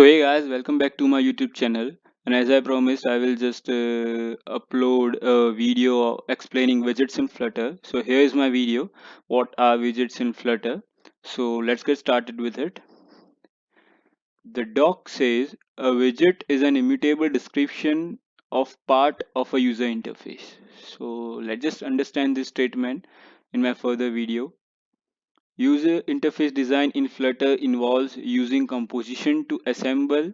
So hey guys, welcome back to my YouTube channel. And as I promised, I will just upload a video explaining widgets in Flutter. So here is my video. What are widgets in Flutter? So let's get started with it. The doc says a widget is an immutable description of part of a user interface. So let's just understand this statement in my further video. User interface design in Flutter involves using composition to assemble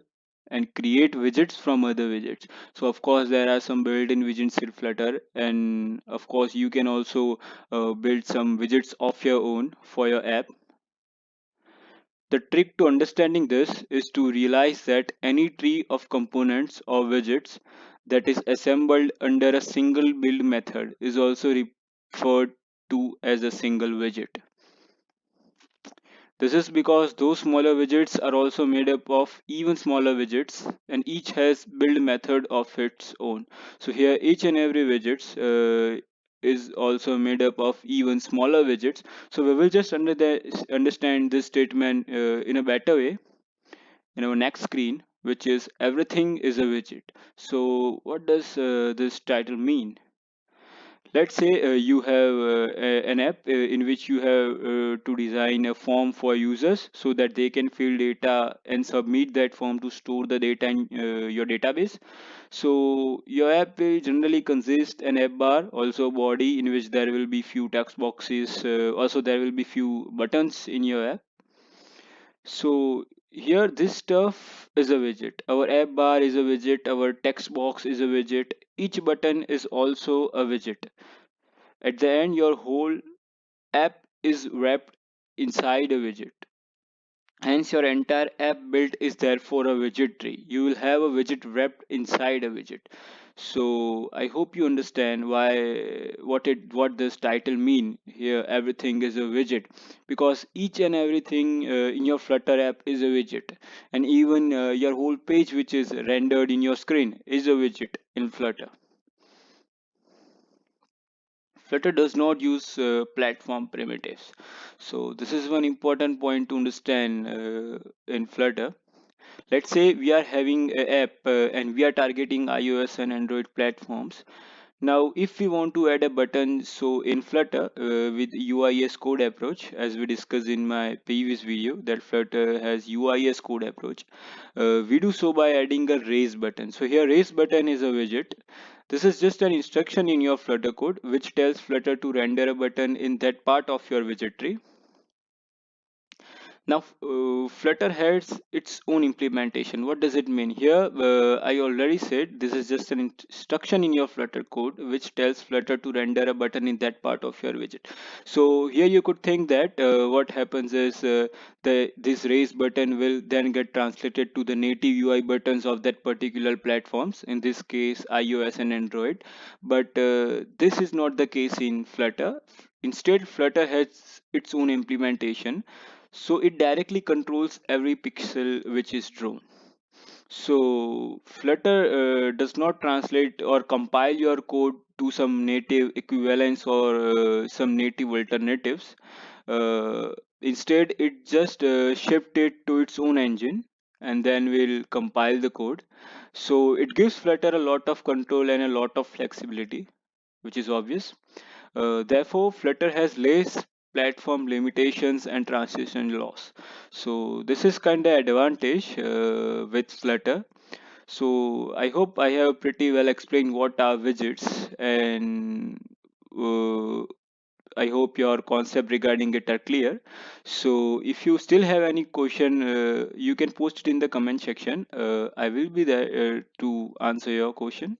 and create widgets from other widgets. So of course there are some built-in widgets in Flutter, and of course you can also build some widgets of your own for your app. The trick to understanding this is to realize that any tree of components or widgets that is assembled under a single build method is also referred to as a single widget. This is because those smaller widgets are also made up of even smaller widgets, and each has build method of its own. So here each and every widgets is also made up of even smaller widgets. So we will just understand this statement in a better way in our next screen, which is everything is a widget. So what does this title mean? Let's say you have an app in which you have to design a form for users so that they can fill data and submit that form to store the data in your database. So your app will generally consist an app bar, also a body in which there will be few text boxes, also there will be few buttons in your app. So here this stuff is a widget. Our app bar is a widget, our text box is a widget, each button is also a widget. At the end, your whole app is wrapped inside a widget. Hence, your entire app build is therefore a widget tree. You will have a widget wrapped inside a widget. So I hope you understand what this title mean here. Everything is a widget because each and everything in your Flutter app is a widget, and even your whole page which is rendered in your screen is a widget in Flutter. Flutter does not use platform primitives. So this is one important point to understand in Flutter. Let's say we are having an app and we are targeting iOS and Android platforms. Now, if we want to add a button, so in Flutter with UI code approach, as we discussed in my previous video, that Flutter has UI code approach, we do so by adding a raise button. So here, raise button is a widget. This is just an instruction in your Flutter code which tells Flutter to render a button in that part of your widget tree. Now, Flutter has its own implementation. What does it mean? Here, I already said this is just an instruction in your Flutter code which tells Flutter to render a button in that part of your widget. So here you could think that what happens is this raise button will then get translated to the native UI buttons of that particular platforms. In this case, iOS and Android. But this is not the case in Flutter. Instead, Flutter has its own implementation, so it directly controls every pixel which is drawn. So Flutter does not translate or compile your code to some native equivalents or some native alternatives. uh, Instead it just shift it to its own engine and then will compile the code. So it gives Flutter a lot of control and a lot of flexibility, which is obvious. Therefore, Flutter has less platform limitations and transition loss. So this is kind of advantage with Flutter. So I hope I have pretty well explained what are widgets, and uh, I hope your concept regarding it are clear. So if you still have any question, you can post it in the comment section. I will be there to answer your question.